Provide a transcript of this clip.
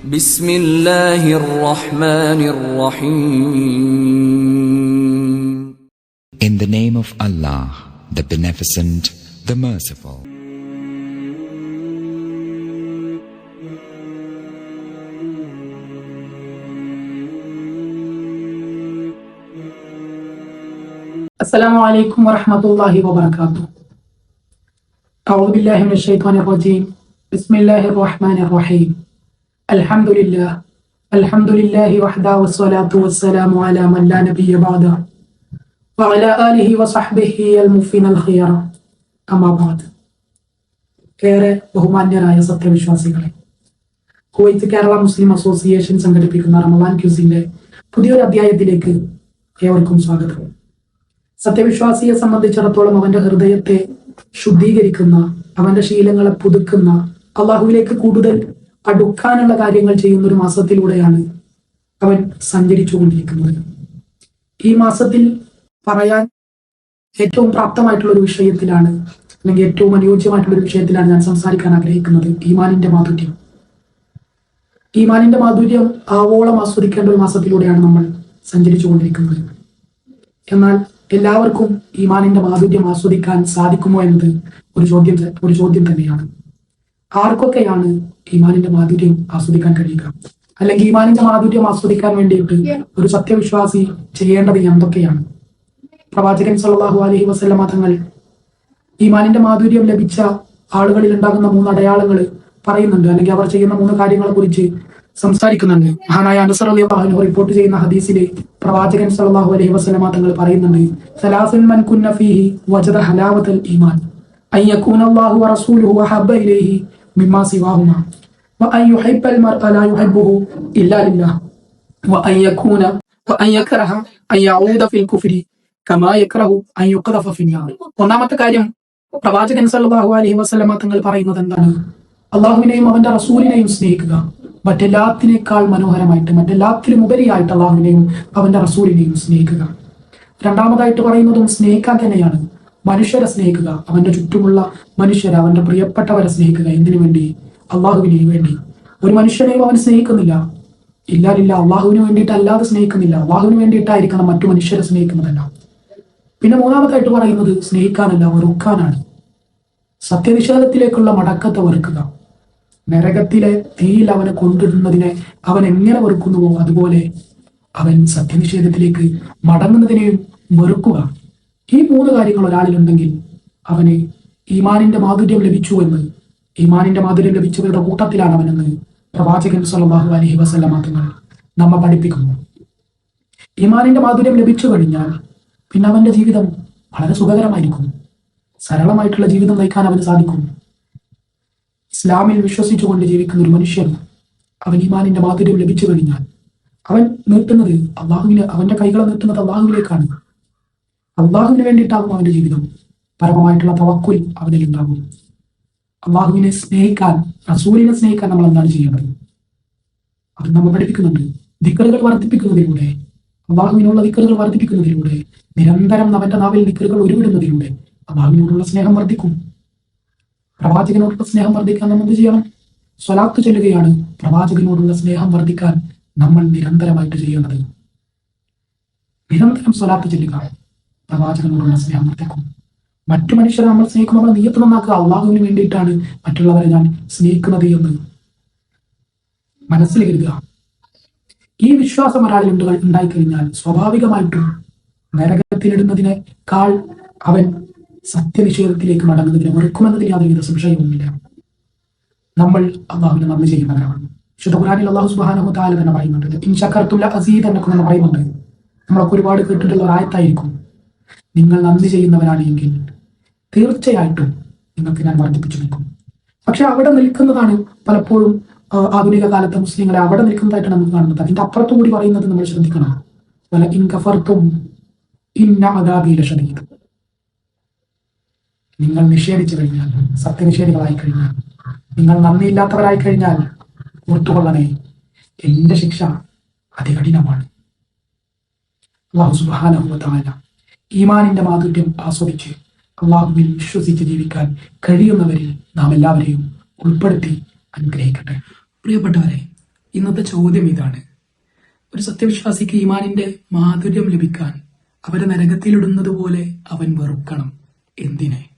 ബിസ്മില്ലാഹിർ റഹ്മാനിർ റഹീം. In the name of Allah, the Beneficent, the Merciful. Assalamu alaikum wa rahmatullahi wa barakatuh. A'udhu billahi minash shaitanir rajim. Bismillahir rahmanir rahim. Alhamdulillahi wahda wassalatu wassalamu ala man la nabiyya ba'da wa ala alihi wa sahbihi al-muffin al-khiyara. Amma ba'd. ഏറെ ബഹുമാന്യരായ സത്യവിശ്വാസികളെ, Kuwait Kerala മുസ്ലിം association സംഘടിപ്പിക്കുന്ന റമളാൻ ക്യൂസിന്റെ പുതിയൊരു അധ്യായത്തിലേക്ക് ഏവർക്കും സ്വാഗതം. സത്യവിശ്വാസിയെ സംബന്ധിച്ചിടത്തോളം അവന്റെ ഹൃദയത്തെ ശുദ്ധീകരിക്കുന്ന, അവന്റെ ശീലങ്ങളെ പുതുക്കുന്ന, അള്ളാഹുവിലേക്ക് കൂടുതൽ അടുക്കാനുള്ള കാര്യങ്ങൾ ചെയ്യുന്ന ഒരു മാസത്തിലൂടെയാണ് അവൻ സഞ്ചരിച്ചുകൊണ്ടിരിക്കുന്നത്. ഈ മാസത്തിൽ പറയാൻ ഏറ്റവും പ്രാപ്തമായിട്ടുള്ള ഒരു വിഷയത്തിലാണ്, അല്ലെങ്കിൽ ഏറ്റവും അനുയോജ്യമായിട്ടുള്ള ഒരു വിഷയത്തിലാണ് ഞാൻ സംസാരിക്കാൻ ആഗ്രഹിക്കുന്നത്. ഈമാനിന്റെ മാധുര്യം. ഈമാനിന്റെ മാധുര്യം ആവോളം ആസ്വദിക്കേണ്ട ഒരു മാസത്തിലൂടെയാണ് നമ്മൾ സഞ്ചരിച്ചുകൊണ്ടിരിക്കുന്നത്. എന്നാൽ എല്ലാവർക്കും ഈമാനിന്റെ മാധുര്യം ആസ്വദിക്കാൻ സാധിക്കുമോ എന്നത് ഒരു ചോദ്യം തന്നെയാണ്. ആർക്കൊക്കെയാണ് ഈമാനിന്റെ മാധുര്യം ആസ്വദിക്കാൻ കഴിയുക? അല്ലെങ്കിൽ ഈമാനിന്റെ മാധുര്യം ആസ്വദിക്കാൻ വേണ്ടിയിട്ട് ഒരു സത്യവിശ്വാസി ചെയ്യേണ്ടത് എന്തൊക്കെയാണ്? പ്രവാചകൻ സല്ലല്ലാഹു അലൈഹി വസല്ലമ തങ്ങൾ ഈമാനിന്റെ മാധുര്യം ലഭിച്ച ആളുകളിൽ ഉണ്ടാകുന്ന 3 അടയാളങ്ങൾ പറയുന്നുണ്ട്, അല്ലെങ്കിൽ അവർ ചെയ്യുന്ന 3 കാര്യങ്ങളെ കുറിച്ച് സംസാരിക്കുന്നുണ്ട്. മഹാനായ അനസ് റളിയല്ലാഹു അൻഹു റിപ്പോർട്ട് ചെയ്യുന്ന ഹദീസിലെ പ്രവാചകൻ സല്ലല്ലാഹു അലൈഹി വസല്ലമ തങ്ങൾ പറയുന്നുണ്ട്, സലാസുൻ മൻ കുന്ന ഫീഹി വജദ ഹലാവത്തൽ ഈമാൻ അൻ യകൂന അല്ലാഹു വറസൂലുഹു വഹബ്ബ ഇലൈഹി മിമ്മാ സിവാഹുമാ വഅൻ യുഹിബ്ബൽ മർഅ ലാ യുഹിബ്ബുഹു ഇല്ലാ ലില്ലാഹ് വഅൻ യക്റഹ അൻ യഊദ ഫിൽ കുഫ്രി കമാ യക്റഹു അൻ യുഖ്ദഫ ഫിന്നാർ. ഒന്നാമത്തെ കാര്യം പ്രവാചകൻ സല്ലല്ലാഹു അലൈഹി വസല്ലമ തങ്ങൾ പറയുന്നത് എന്താണ്? അള്ളാഹുവിനെയും അവന്റെ റസൂലിനെയും സ്നേഹിക്കുക. മറ്റെല്ലാത്തിനേക്കാൾ മനോഹരമായിട്ട്, മറ്റെല്ലാത്തിലും ഉപരിയായിട്ട് അള്ളാഹുവിനെയും അവന്റെ റസൂലിനെയും സ്നേഹിക്കുക. രണ്ടാമതായിട്ട് പറയുന്നതും സ്നേഹിക്കാൻ തന്നെയാണ്. മനുഷ്യരെ സ്നേഹിക്കുക, അവന്റെ ചുറ്റുമുള്ള മനുഷ്യരെ, അവന്റെ പ്രിയപ്പെട്ടവരെ സ്നേഹിക്കുക. എന്തിനു വേണ്ടി? അള്ളാഹുവിന് വേണ്ടി. ഒരു മനുഷ്യനെയും അവൻ സ്നേഹിക്കുന്നില്ല, ഇല്ലാതില്ല, അള്ളാഹുവിന് വേണ്ടിയിട്ട് അല്ലാതെ സ്നേഹിക്കുന്നില്ല. അള്ളാഹുവിന് വേണ്ടിയിട്ടായിരിക്കണം മറ്റു മനുഷ്യരെ സ്നേഹിക്കുന്നതല്ല. പിന്നെ മൂന്നാമതായിട്ട് പറയുന്നത് സ്നേഹിക്കാനല്ല, വെറുക്കാനാണ്. സത്യനിഷേധത്തിലേക്കുള്ള മടക്കത്തെ വെറുക്കുക. നരകത്തിലെ തീയിൽ അവനെ കൊണ്ടിടുന്നതിനെ അവൻ എങ്ങനെ വെറുക്കുന്നുവോ അതുപോലെ അവൻ സത്യനിഷേധത്തിലേക്ക് മടങ്ങുന്നതിനെയും വെറുക്കുക. ഈ 3 കാര്യങ്ങൾ ഒരാളിലുണ്ടെങ്കിൽ അവന് ഈമാനിന്റെ മാധുര്യം ലഭിച്ചു എന്ന്, ഈമാനിന്റെ മാധുര്യം ലഭിച്ചവരുടെ കൂട്ടത്തിലാണ് അവനെന്ന് പ്രവാചകൻ സല്ലല്ലാഹു അലൈഹി വസല്ലമ തങ്ങൾ നമ്മെ പഠിപ്പിക്കുന്നു. ഈമാനിന്റെ മാധുര്യം ലഭിച്ചു കഴിഞ്ഞാൽ പിന്നെ അവന്റെ ജീവിതം വളരെ സുഖകരമായിരിക്കും. സരളമായിട്ടുള്ള ജീവിതം നയിക്കാൻ അവന് സാധിക്കും. ഇസ്ലാമിൽ വിശ്വസിച്ചുകൊണ്ട് ജീവിക്കുന്ന ഒരു മനുഷ്യൻ, അവൻ ഈമാനിന്റെ മാധുര്യം ലഭിച്ചു കഴിഞ്ഞാൽ അവൻ നീട്ടുന്നത് അള്ളാഹുവിന്, അവന്റെ കൈകളെ നീട്ടുന്നത് അള്ളാഹുവിലേക്കാണ്. അള്ളാഹുവിന് വേണ്ടിയിട്ടാകും അവന്റെ ജീവിതം. പരമമായിട്ടുള്ള തവക്കുൽ അവനിൽ ഉണ്ടാകും. അള്ളാഹുവിനെ സ്നേഹിക്കാൻ, റസൂലിനെ സ്നേഹിക്കാൻ നമ്മൾ എന്താണ് ചെയ്യേണ്ടത്? അത് നമ്മൾ പഠിപ്പിക്കുന്നുണ്ട്. ദിക്റുകൾ വർദ്ധിപ്പിക്കുന്നതിലൂടെ, അള്ളാഹുവിനുള്ള ദിക്റുകൾ വർദ്ധിപ്പിക്കുന്നതിലൂടെ, നിരന്തരം അവന്റെ നാവിൽ ദിക്റുകൾ ഉരുവിടുന്നതിലൂടെ അള്ളാഹുവിനോടുള്ള സ്നേഹം വർദ്ധിക്കും. പ്രവാചകനോടുള്ള സ്നേഹം വർദ്ധിക്കാൻ നമ്മൾ എന്ത് ചെയ്യണം? സ്വലാത്ത് ചൊല്ലുകയാണ് പ്രവാചകനോടുള്ള സ്നേഹം വർദ്ധിക്കാൻ നമ്മൾ നിരന്തരമായിട്ട് ചെയ്യേണ്ടത്. നിരന്തരം സ്വലാത്ത് ചൊല്ലുക, പ്രവാചകനോടുള്ള സ്നേഹം വർദ്ധിക്കും. മറ്റു മനുഷ്യരെ നമ്മൾ സ്നേഹിക്കുമ്പോൾ നമ്മൾ നിയ്യത്ത് നന്നാക്കുക. അള്ളാഹുവിന് വേണ്ടിയിട്ടാണ് മറ്റുള്ളവരെ ഞാൻ സ്നേഹിക്കുന്നത് എന്ന് മനസ്സിൽ കരുതുക. ഈ വിശ്വാസം ഒരാളിൽ ഉണ്ടായിക്കഴിഞ്ഞാൽ സ്വാഭാവികമായിട്ടും നരകത്തിലിടുന്നതിനേക്കാൾ അവൻ സത്യനിഷേധത്തിലേക്ക് മടങ്ങുന്നതിനെ വെറുക്കുമെന്നതിന് യാതൊരുവിധ സംശയവുമില്ല. നമ്മൾ അള്ളാഹുവിനെ നന്ദി ചെയ്യുന്നവരാണ്. വിശുദ്ധ ഖുർആനിൽ അല്ലാഹു സുബ്ഹാനഹു വ തആല തന്നെ പറയുന്നുണ്ട്, ഇൻ ശകർതും ലഅസീദന്നകും എന്ന് പറയുന്നുണ്ട്. നമ്മളൊക്കെ ഒരുപാട് കേട്ടിട്ടുള്ള ഒരു ആയത്തായിരിക്കും. നിങ്ങൾ നന്ദി ചെയ്യുന്നവരാണ് എങ്കിൽ തീർച്ചയായിട്ടും നിങ്ങൾക്ക് ഞാൻ വർദ്ധിപ്പിച്ചു നിൽക്കും. പക്ഷെ അവിടെ നിൽക്കുന്നതാണ് പലപ്പോഴും ആധുനിക കാലത്തെ മുസ്ലിങ്ങളെ അവിടെ നിൽക്കുന്നതായിട്ട് നമുക്ക് കാണുന്നത്. അതിന്റെ അപ്പുറത്തും കൂടി പറയുന്നത് നമ്മൾ ശ്രദ്ധിക്കണം. വല ഇൻ കഫർതും ഇന്ന അദാബി ലശദീദ്. നിങ്ങൾ നിഷേധിച്ചു കഴിഞ്ഞാൽ, സത്യനിഷേധികളായി കഴിഞ്ഞാൽ, നിങ്ങൾ നന്ദിയില്ലാത്തവരായി കഴിഞ്ഞാൽ ഓർത്തുകൊള്ളണേ, എന്റെ ശിക്ഷ അതികഠിനമാണ്. അല്ലാഹു സുബ്ഹാനഹു വ തആല ഈമാനിന്റെ മാധുര്യം ആസ്വദിച്ച് അള്ളാഹുവിൽ വിശ്വസിച്ച് ജീവിക്കാൻ കഴിയുന്നവരിൽ നാം എല്ലാവരെയും ഉൾപ്പെടുത്തി അനുഗ്രഹിക്കട്ടെ. പ്രിയപ്പെട്ടവരെ, ഇന്നത്തെ ചോദ്യം ഇതാണ്: ഒരു സത്യവിശ്വാസിക്ക് ഈമാനിന്റെ മാധുര്യം ലഭിക്കാൻ അവരെ നരകത്തിലിടുന്നത് പോലെ അവൻ വെറുക്കണം. എന്തിനെ?